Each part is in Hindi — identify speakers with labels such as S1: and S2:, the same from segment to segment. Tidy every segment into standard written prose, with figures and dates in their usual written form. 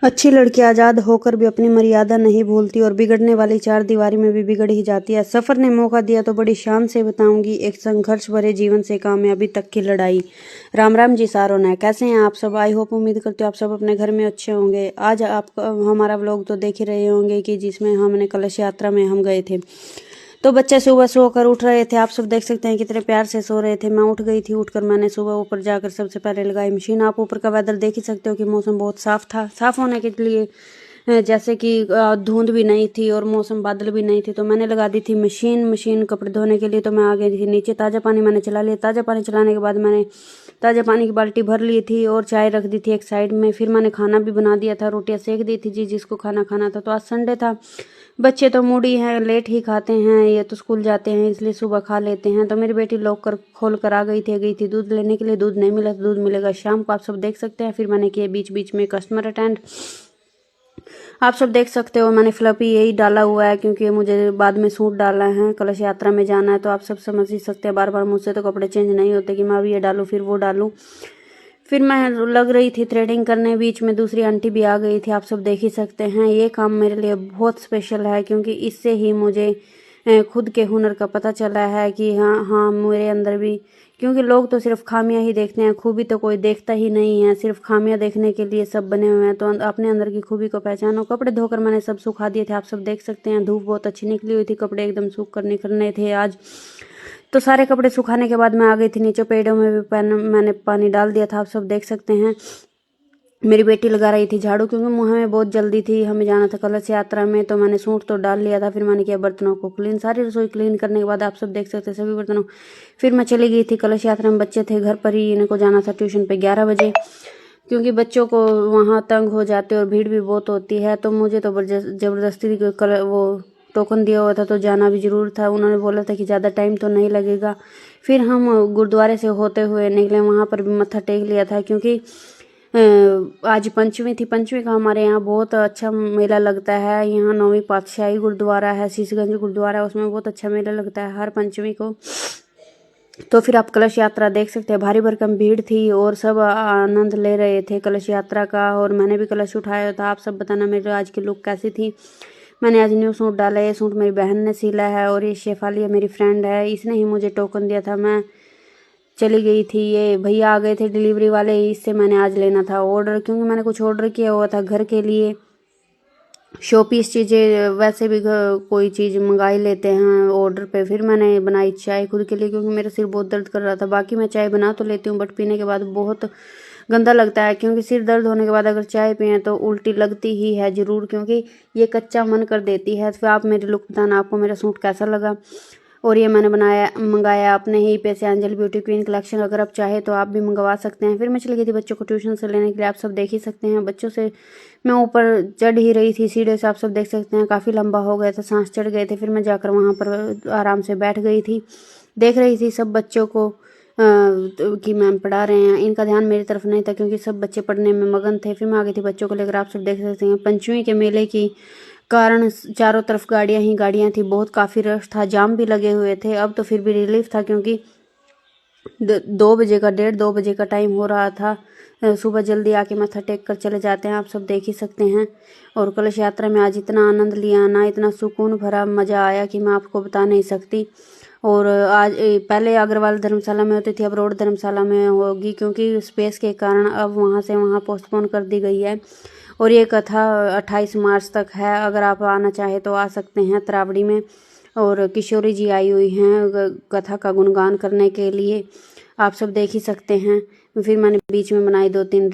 S1: अच्छी लड़की आज़ाद होकर भी अपनी मर्यादा नहीं भूलती और बिगड़ने वाली चार दीवारी में भी बिगड़ ही जाती है। सफ़र ने मौका दिया तो बड़ी शान से बताऊंगी एक संघर्ष भरे जीवन से कामयाबी तक की लड़ाई। राम राम जी सारों ने, कैसे हैं आप सब? आई होप, उम्मीद करते हो आप सब अपने घर में अच्छे होंगे। आज आप हमारा व्लॉग तो देख ही रहे होंगे कि जिसमें हमने कलश यात्रा में हम गए थे। तो बच्चे सुबह सोकर उठ रहे थे, आप सब देख सकते हैं कितने प्यार से सो रहे थे। मैं उठ गई थी, उठकर मैंने सुबह ऊपर जाकर सबसे पहले लगाई मशीन। आप ऊपर का वेदर देख ही सकते हो कि मौसम बहुत साफ था। साफ होने के लिए जैसे कि धुंध भी नहीं थी और मौसम बादल भी नहीं थे, तो मैंने लगा दी थी मशीन कपड़े धोने के लिए। तो मैं आ गई थी नीचे, ताज़ा पानी मैंने चला लिया। ताज़ा पानी चलाने के बाद मैंने ताज़ा पानी की बाल्टी भर ली थी और चाय रख दी थी एक साइड में। फिर मैंने खाना भी बना दिया था, रोटियां सेक दी थी जी जिसको खाना खाना था। तो आज संडे था, बच्चे तो मूडी हैं, लेट ही खाते हैं, ये तो स्कूल जाते हैं इसलिए सुबह खा लेते हैं। तो मेरी बेटी लॉक कर खोल कर आ गई थी दूध लेने के लिए। दूध नहीं मिला तो दूध मिलेगा शाम को, आप सब देख सकते हैं। फिर मैंने किया बीच बीच में कस्टमर अटेंड, आप सब देख सकते हो। मैंने फ्लपी यही डाला हुआ है क्योंकि मुझे बाद में सूट डालना है, कलश यात्रा में जाना है। तो आप सब समझ ही सकते हैं, बार बार मुझसे तो कपड़े चेंज नहीं होते कि मैं अभी ये डालूँ फिर वो डालूँ। फिर मैं लग रही थी थ्रेडिंग करने, बीच में दूसरी आंटी भी आ गई थी, आप सब देख ही सकते हैं। ये काम मेरे लिए बहुत स्पेशल है क्योंकि इससे ही मुझे खुद के हुनर का पता चला है कि हाँ मेरे अंदर भी, क्योंकि लोग तो सिर्फ खामियां ही देखते हैं, खूबी तो कोई देखता ही नहीं है। सिर्फ खामियां देखने के लिए सब बने हुए हैं, तो अपने अंदर की खूबी को पहचानो। कपड़े धोकर मैंने सब सुखा दिए थे, आप सब देख सकते हैं। धूप बहुत अच्छी निकली हुई थी, कपड़े एकदम सूख कर निकलने थे आज। तो सारे कपड़े सुखाने के बाद मैं आ गई थी नीचे, पेड़ों में भी मैंने पानी डाल दिया था, आप सब देख सकते हैं। मेरी बेटी लगा रही थी झाड़ू क्योंकि हमें बहुत जल्दी थी, हमें जाना था कलश यात्रा में। तो मैंने सूट तो डाल लिया था, फिर मैंने किया बर्तनों को क्लीन। सारी रसोई क्लीन करने के बाद आप सब देख सकते हैं सभी बर्तनों। फिर मैं चली गई थी कलश यात्रा में, बच्चे थे घर पर ही, इनको जाना था ट्यूशन पे 11 बजे, क्योंकि बच्चों को वहाँ तंग हो जाते और भीड़ भी बहुत होती है। तो मुझे तो जबरदस्ती वो टोकन दिया हुआ था तो जाना भी जरूर था। उन्होंने बोला था कि ज़्यादा टाइम तो नहीं लगेगा। फिर हम गुरुद्वारे से होते हुए निकले, वहाँ पर भी मत्था टेक लिया था क्योंकि आज पंचमी थी। पंचमी का हमारे यहाँ बहुत अच्छा मेला लगता है। यहाँ 9वीं पातशाही गुरुद्वारा है, शीशगंज गुरुद्वारा, उसमें बहुत अच्छा मेला लगता है हर पंचमी को। तो फिर आप कलश यात्रा देख सकते हैं, भारी भरकम भीड़ थी और सब आनंद ले रहे थे कलश यात्रा का। और मैंने भी कलश उठाया था। आप सब बताना मेरे आज की लुक कैसी थी। मैंने आज न्यू सूट डाला है, ये सूट मेरी बहन ने सिला है और ये शेफाली मेरी फ्रेंड है, इसने ही मुझे टोकन दिया था। मैं चली गई थी, ये भैया आ गए थे डिलीवरी वाले, इससे मैंने आज लेना था ऑर्डर, क्योंकि मैंने कुछ ऑर्डर किया हुआ था घर के लिए। शोपीस चीज़ें वैसे भी कोई चीज़ मंगा ही लेते हैं ऑर्डर पे। फिर मैंने बनाई चाय खुद के लिए क्योंकि मेरा सिर बहुत दर्द कर रहा था। बाकी मैं चाय बना तो लेती हूँ बट पीने के बाद बहुत गंदा लगता है, क्योंकि सिर दर्द होने के बाद अगर चाय पिए तो उल्टी लगती ही है ज़रूर, क्योंकि ये कच्चा मन कर देती है। तो आप मेरी लुक बताना आपको मेरा सूट कैसा लगा। और ये मैंने मंगाया अपने ही पैसे, एंजल ब्यूटी क्वीन कलेक्शन। अगर आप चाहे तो आप भी मंगवा सकते हैं। फिर मैं चली गई थी बच्चों को ट्यूशन से लेने के लिए, आप सब देख ही सकते हैं। बच्चों से मैं ऊपर चढ़ ही रही थी सीढ़ी से, आप सब देख सकते हैं काफ़ी लंबा हो गया था, सांस चढ़ गए थे। फिर मैं जाकर वहाँ पर आराम से बैठ गई थी, देख रही थी सब बच्चों को कि मैम पढ़ा रहे हैं। इनका ध्यान मेरी तरफ नहीं था क्योंकि सब बच्चे पढ़ने में मगन थे। फिर मैं आ गई थी बच्चों को लेकर, आप सब देख सकते हैं। पंचमी के मेले की कारण चारों तरफ गाड़ियां ही गाड़ियां थी, बहुत काफ़ी रश था, जाम भी लगे हुए थे। अब तो फिर भी रिलीफ था क्योंकि 2 बजे का 1:30-2 बजे का टाइम हो रहा था। सुबह जल्दी आके माथा टेक कर चले जाते हैं, आप सब देख ही सकते हैं। और कलश यात्रा में आज इतना आनंद लिया ना, इतना सुकून भरा मज़ा आया कि मैं आपको बता नहीं सकती। और आज पहले अग्रवाल धर्मशाला में होती थी, अब रोड धर्मशाला में होगी क्योंकि स्पेस के कारण अब वहाँ से वहाँ पोस्टपोन कर दी गई है। और ये कथा 28 मार्च तक है, अगर आप आना चाहें तो आ सकते हैं तरावड़ी में। और किशोरी जी आई हुई हैं कथा का गुणगान करने के लिए, आप सब देख ही सकते हैं। फिर मैंने बीच में बनाई 2-3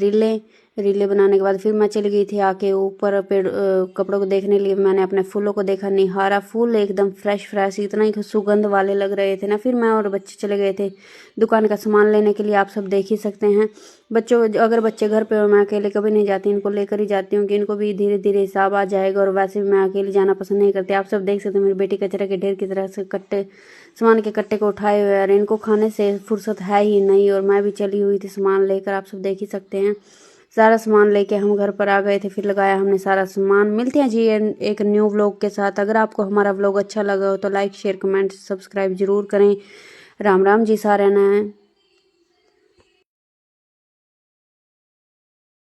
S1: रीले बनाने के बाद फिर मैं चली गई थी आके ऊपर पेड़ कपड़ों को देखने के लिए। मैंने अपने फूलों को देखा, निहारा, फूल एकदम फ्रेश फ्रेश इतना ही सुगंध वाले लग रहे थे ना। फिर मैं और बच्चे चले गए थे दुकान का सामान लेने के लिए, आप सब देख ही सकते हैं। अगर बच्चे घर पे हो, मैं अकेले कभी नहीं जाती, इनको लेकर ही जाती हूँ कि इनको भी धीरे धीरे हिसाब आ जाएगा। और वैसे भी मैं अकेले जाना पसंद नहीं करती। आप सब देख सकते हैं मेरी बेटी कचरे के ढेर की तरह से सामान के कट्टे को उठाए हुए, और इनको खाने से फुर्सत है ही नहीं। और मैं भी चली हुई थी सामान लेकर, आप सब देख ही सकते हैं। सारा सामान लेके हम घर पर आ गए थे, फिर लगाया हमने सारा सामान। मिलते हैं जी एक न्यू व्लॉग के साथ। अगर आपको हमारा व्लॉग अच्छा लगा हो तो लाइक शेयर कमेंट सब्सक्राइब जरूर करें। राम राम जी सारे ने।